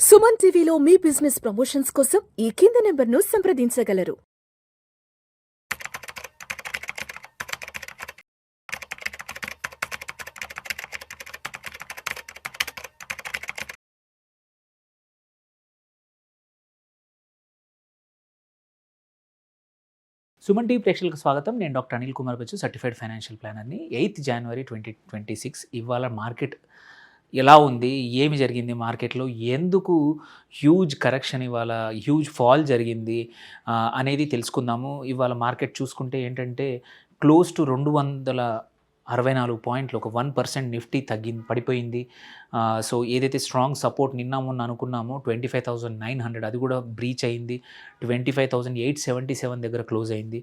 సుమన్ టీవీలో మీ business promotions కోసం ఈ కింది నెంబర్ను సంప్రదించగలరు. సుమన్ టీవీ ప్రేక్షకులకు స్వాగతం. నేను doctor Anil Kumar Bachchu, certified financial ప్లానర్ని. 8th January 2026 ఇవాళ మార్కెట్ ఎలా ఉంది, ఏమి జరిగింది మార్కెట్లో, ఎందుకు హ్యూజ్ కరెక్షన్, ఇవాళ హ్యూజ్ ఫాల్ జరిగింది అనేది తెలుసుకుందాము. ఇవాళ మార్కెట్ చూసుకుంటే ఏంటంటే క్లోజ్ టు 264 పాయింట్లు, ఒక 1% నిఫ్టీ పడిపోయింది. సో ఏదైతే స్ట్రాంగ్ సపోర్ట్ నిన్న మొన్న అనుకున్నామో 25,900 అది కూడా బ్రీచ్ అయింది. 25,877 దగ్గర క్లోజ్ అయింది.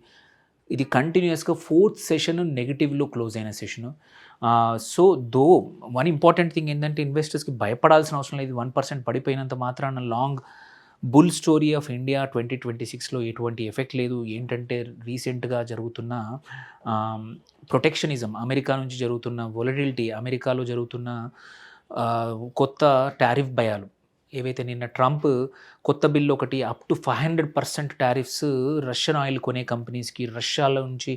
ఇది కంటిన్యూస్గా 4th సెషన్ నెగిటివ్లో క్లోజ్ అయిన session. So one important thing ఏంటంటే ఇన్వెస్టర్స్కి భయపడాల్సిన అవసరం లేదు. 1% పడిపోయినంత మాత్రాన long bull story of India 2026లో ఎటువంటి ఎఫెక్ట్ లేదు. ఏంటంటే రీసెంట్గా జరుగుతున్న ప్రొటెక్షనిజం, అమెరికా నుంచి జరుగుతున్న వొలటిలిటీ, అమెరికాలో జరుగుతున్న కొత్త టారిఫ్ భయాలు, ఏవైతే నిన్న ట్రంప్ కొత్త బిల్లు ఒకటి up to 500% tariffs Russian oil కొనే కంపెనీస్కి, రష్యాలో నుంచి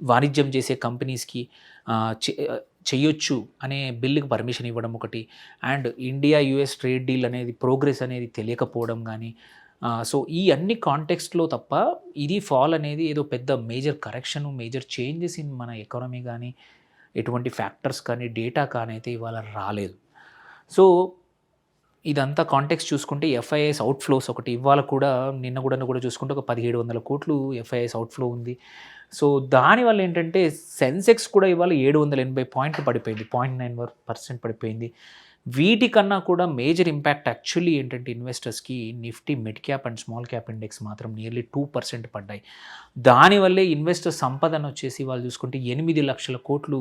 వాణిజ్యం చేసే కంపెనీస్కి చేయొచ్చు అనే బిల్లుకి పర్మిషన్ ఇవ్వడం ఒకటి, and India US trade deal అనేది ప్రోగ్రెస్ అనేది తెలియకపోవడం కానీ. సో ఈ అన్ని కాంటెక్స్ట్లో తప్ప ఇది ఫాల్ అనేది ఏదో పెద్ద major correction, major changes in మన ఎకానమీ కానీ ఎటువంటి ఫ్యాక్టర్స్ కానీ డేటా కానీ అయితే ఇవాళ రాలేదు. సో ఇదంతా కాంటెక్స్ట్ చూసుకుంటే ఎఫ్ఐఎస్ అవుట్ఫ్లోస్ ఒకటి ఇవాళ కూడా నిన్న కూడా చూసుకుంటే ఒక 1,700 కోట్లు ఎఫ్ఐఎస్ అవుట్ఫ్లో ఉంది. సో దానివల్ల ఏంటంటే సెన్సెక్స్ కూడా ఇవాళ 780 పాయింట్లు పడిపోయింది, 0.91% పడిపోయింది. వీటికన్నా కూడా మేజర్ ఇంపాక్ట్ యాక్చువల్లీ ఏంటంటే ఇన్వెస్టర్స్కి Nifty mid cap and small cap index మాత్రం నియర్లీ 2% పడ్డాయి. దానివల్లే ఇన్వెస్టర్ సంపదను వచ్చేసి వాళ్ళు చూసుకుంటే 8 లక్షల కోట్లు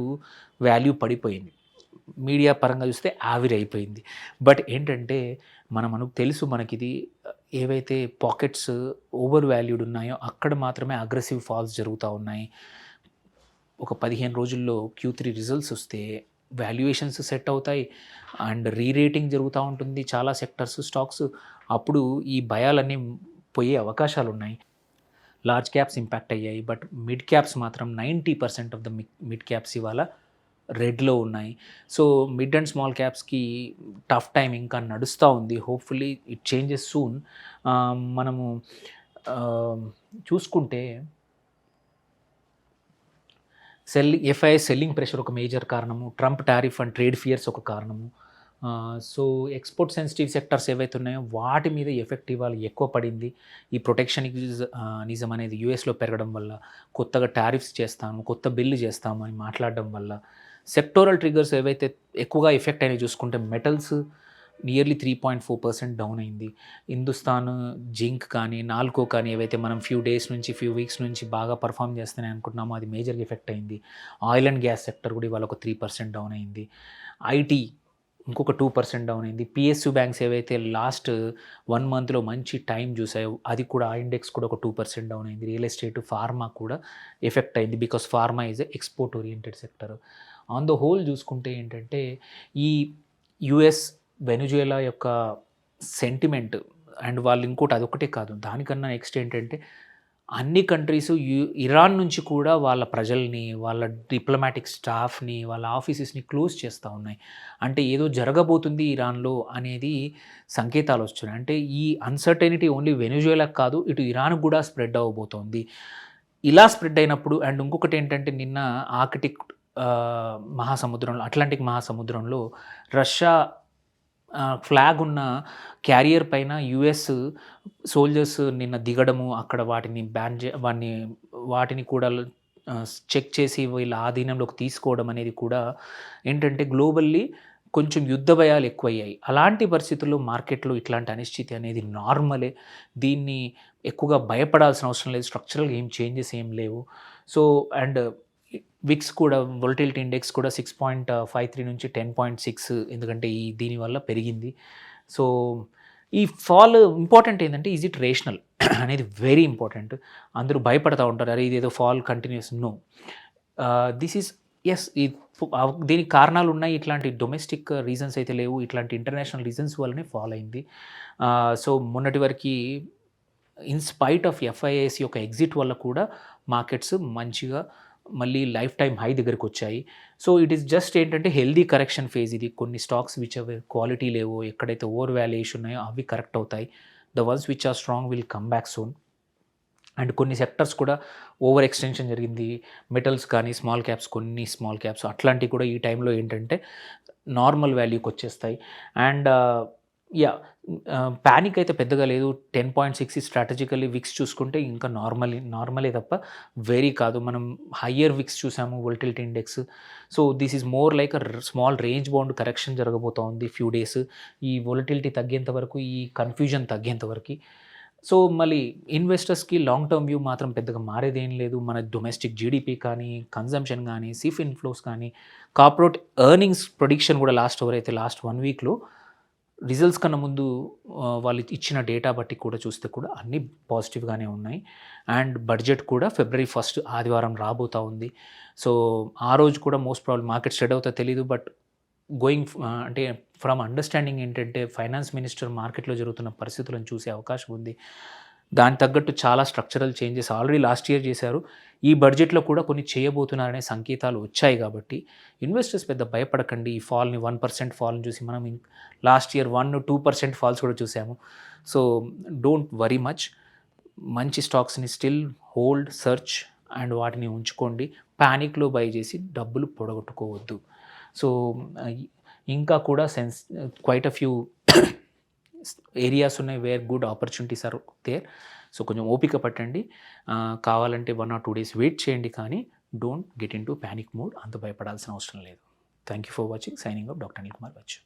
వాల్యూ పడిపోయింది. మీడియా పరంగా చూస్తే ఆవిరి అయిపోయింది. బట్ ఏంటంటే మనకు తెలుసు, మనకిది ఏవైతే పాకెట్స్ ఓవర్ వాల్యూడ్ ఉన్నాయో అక్కడ మాత్రమే అగ్రెసివ్ ఫాల్స్ జరుగుతూ ఉన్నాయి. ఒక 15 రోజుల్లో Q3 రిజల్ట్స్ వస్తే వాల్యుయేషన్స్ సెట్ అవుతాయి అండ్ రీరేటింగ్ జరుగుతూ ఉంటుంది చాలా సెక్టర్స్, స్టాక్స్. అప్పుడు ఈ భయాలన్నీ పోయే అవకాశాలు ఉన్నాయి. లార్జ్ క్యాప్స్ ఇంపాక్ట్ అయ్యాయి, బట్ మిడ్ క్యాప్స్ మాత్రం 90% ఆఫ్ ద మిడ్ క్యాప్స్ ఇవాళ రెడ్లో ఉన్నాయి. సో మిడ్ అండ్ స్మాల్ క్యాప్స్కి టఫ్ టైం ఇంకా నడుస్తూ ఉంది. Hopefully it changes soon. మనము చూసుకుంటే ఎఫ్ఐఎస్ సెల్లింగ్ ప్రెషర్ ఒక మేజర్ కారణము, Trump tariff and trade fears ఒక కారణము. సో ఎక్స్పోర్ట్ సెన్సిటివ్ సెక్టర్స్ ఏవైతే ఉన్నాయో వాటి మీద ఎఫెక్ట్ ఇవాళ ఎక్కువ పడింది. ఈ ప్రొటెక్షనిజం అనేది యూఎస్లో పెరగడం వల్ల, కొత్తగా టారిఫ్స్ చేస్తాము, కొత్త బిల్లు చేస్తాము అని మాట్లాడడం వల్ల సెక్టోరల్ ట్రిగర్స్ ఏవైతే ఎక్కువగా ఎఫెక్ట్ అయినాయి చూసుకుంటే మెటల్స్ నియర్లీ 3.4% డౌన్ అయింది. హిందుస్థాన్ జింక్ కానీ నాల్కో కానీ ఏవైతే మనం ఫ్యూ వీక్స్ నుంచి బాగా పర్ఫామ్ చేస్తానని అనుకుంటున్నామో అది మేజర్గా ఎఫెక్ట్ అయింది. ఆయిల్ అండ్ గ్యాస్ సెక్టర్ కూడా ఇవాళ ఒక 3% డౌన్ అయింది. ఐటీ ఇంకొక 2% డౌన్ అయింది. పిఎస్యు బ్యాంక్స్ ఏవైతే లాస్ట్ 1 మంత్లో మంచి టైం చూసాయో అది కూడా, ఆ ఇండెక్స్ కూడా ఒక 2% డౌన్ అయింది. రియల్ ఎస్టేట్, ఫార్మా కూడా ఎఫెక్ట్ అయింది, because pharma is export oriented sector. On the whole చూసుకుంటే ఏంటంటే ఈ యుఎస్ వెనుజువేలా యొక్క సెంటిమెంట్ అండ్ వాళ్ళు ఇంకోటి అదొకటే కాదు, దానికన్నా నెక్స్ట్ ఏంటంటే అన్ని కంట్రీస్ ఇరాన్ నుంచి కూడా వాళ్ళ ప్రజల్ని, వాళ్ళ డిప్లొమాటిక్ స్టాఫ్ని, వాళ్ళ ఆఫీసెస్ని క్లోజ్ చేస్తూ ఉన్నాయి. అంటే ఏదో జరగబోతుంది ఇరాన్లో అనేది సంకేతాలు వస్తున్నాయి. అంటే ఈ అన్సర్టెనిటీ ఓన్లీ వెనుజువేలాకు కాదు, ఇటు ఇరాన్కు కూడా స్ప్రెడ్ అవ్వబోతోంది. ఇలా స్ప్రెడ్ అయినప్పుడు అండ్ ఇంకొకటి ఏంటంటే నిన్న ఆర్కిటిక్ మహాసముద్రంలో, అట్లాంటిక్ మహాసముద్రంలో రష్యా ఫ్లాగ్ ఉన్న క్యారియర్ పైన యుఎస్ సోల్జర్స్ నిన్న దిగడము, అక్కడ వాటిని వాటిని కూడా చెక్ చేసి వీళ్ళ ఆధీనంలోకి తీసుకోవడం అనేది కూడా ఏంటంటే గ్లోబల్లీ కొంచెం యుద్ధ భయాలు ఎక్కువయ్యాయి. అలాంటి పరిస్థితుల్లో మార్కెట్లో ఇట్లాంటి అనిశ్చితి అనేది నార్మలే. దీన్ని ఎక్కువగా భయపడాల్సిన అవసరం లేదు. స్ట్రక్చరల్గా ఏం చేంజెస్ ఏం లేవు. సో అండ్ విక్స్ కూడా, వొలటిలిటీ ఇండెక్స్ కూడా 6.53 నుంచి 10.6, ఎందుకంటే దీనివల్ల పెరిగింది. సో ఈ ఫాల్ ఇంపార్టెంట్ ఏంటంటే ఈజ్ ఇట్ రేషనల్ అనేది వెరీ ఇంపార్టెంట్. అందరూ భయపడతా ఉంటారు, అరే ఇదేదో fall continues. No, this is yes దీనికి కారణాలు ఉన్నాయి. ఇట్లాంటి డొమెస్టిక్ రీజన్స్ అయితే లేవు. ఇట్లాంటి ఇంటర్నేషనల్ రీజన్స్ వల్లనే ఫాల్ అయింది. సో మొన్నటి వరకు ఇన్ స్పైట్ ఆఫ్ ఎఫ్ఐఐసి యొక్క ఎగ్జిట్ వల్ల కూడా మార్కెట్స్ మంచిగా మళ్ళీ లైఫ్ టైమ్ హై దగ్గరికి వచ్చాయి. సో ఇట్ ఈస్ జస్ట్ ఏంటంటే హెల్దీ కరెక్షన్ ఫేజ్ ఇది. కొన్ని స్టాక్స్ విచ్ అవి క్వాలిటీ లేవో, ఎక్కడైతే ఓవర్ వాల్యుయేషన్ ఉన్నాయో అవి కరెక్ట్ అవుతాయి. The ones which are strong will come back soon. And కొన్ని సెక్టర్స్ కూడా ఓవర్ ఎక్స్టెన్షన్ జరిగింది. మెటల్స్ కానీ స్మాల్ క్యాప్స్, కొన్ని స్మాల్ క్యాప్స్ అట్లాంటివి కూడా ఈ టైంలో ఏంటంటే నార్మల్ వాల్యూకి వచ్చేస్తాయి. అండ్ ప్యానిక్ అయితే పెద్దగా లేదు. 10.6 స్ట్రాటజికల్లీ విక్స్ చూసుకుంటే ఇంకా నార్మలే తప్ప వెరీ కాదు. మనం హయ్యర్ విక్స్ చూసాము volatility index. So this is more like small range bound correction జరగబోతోంది ఫ్యూ డేస్. ఈ వోలటిలిటీ తగ్గేంత వరకు, ఈ కన్ఫ్యూజన్ తగ్గేంత వరకు. సో మళ్ళీ ఇన్వెస్టర్స్కి లాంగ్ టర్మ్ వ్యూ మాత్రం పెద్దగా మారేదేం లేదు. మన డొమెస్టిక్ జీడిపి కానీ, కన్జంప్షన్ కానీ, సిఫ్ ఇన్ఫ్లోస్ కానీ, కార్పొరేట్ ఎర్నింగ్స్ ప్రొడిక్షన్ కూడా లాస్ట్ 1 వీక్లో రిజల్ట్స్ కన్నా ముందు వాళ్ళు ఇచ్చిన డేటా బట్టి కూడా చూస్తే కూడా అన్నీ పాజిటివ్గానే ఉన్నాయి. అండ్ బడ్జెట్ కూడా February 1 ఆదివారం రాబోతూ ఉంది. సో ఆ రోజు కూడా మోస్ట్ ప్రాబ్లమ్ మార్కెట్ స్టెడ్ అవుతా తెలీదు. బట్ అంటే ఫ్రమ్ అండర్స్టాండింగ్ ఏంటంటే ఫైనాన్స్ మినిస్టర్ మార్కెట్లో జరుగుతున్న పరిస్థితులను చూసే అవకాశం ఉంది. దానికి తగ్గట్టు చాలా structural changes already last year చేశారు. ఈ బడ్జెట్లో కూడా కొన్ని చేయబోతున్నారనే సంకేతాలు వచ్చాయి. కాబట్టి ఇన్వెస్టర్స్ పెద్ద భయపడకండి. ఈ ఫాల్ని 1% ఫాల్ని చూసి మనం లాస్ట్ ఇయర్ 1-2% ఫాల్స్ కూడా చూసాము. So don't worry much. మంచి స్టాక్స్ని స్టిల్ హోల్డ్, సెర్చ్ అండ్ వాటిని ఉంచుకోండి. ప్యానిక్లో బై చేసి డబ్బులు పొడగొట్టుకోవద్దు. సో ఇంకా కూడా క్వైట్ అ ఫ్యూ ఏరియాస్ ఉన్నాయి where good opportunities are there. So కొంచెం ఓపిక పట్టండి. కావాలంటే 1 or 2 days వెయిట్ చేయండి. కానీ don't get into panic mode. అంత భయపడాల్సిన అవసరం లేదు. Thank you for watching. Signing off doctor Anil Kumar Bachu.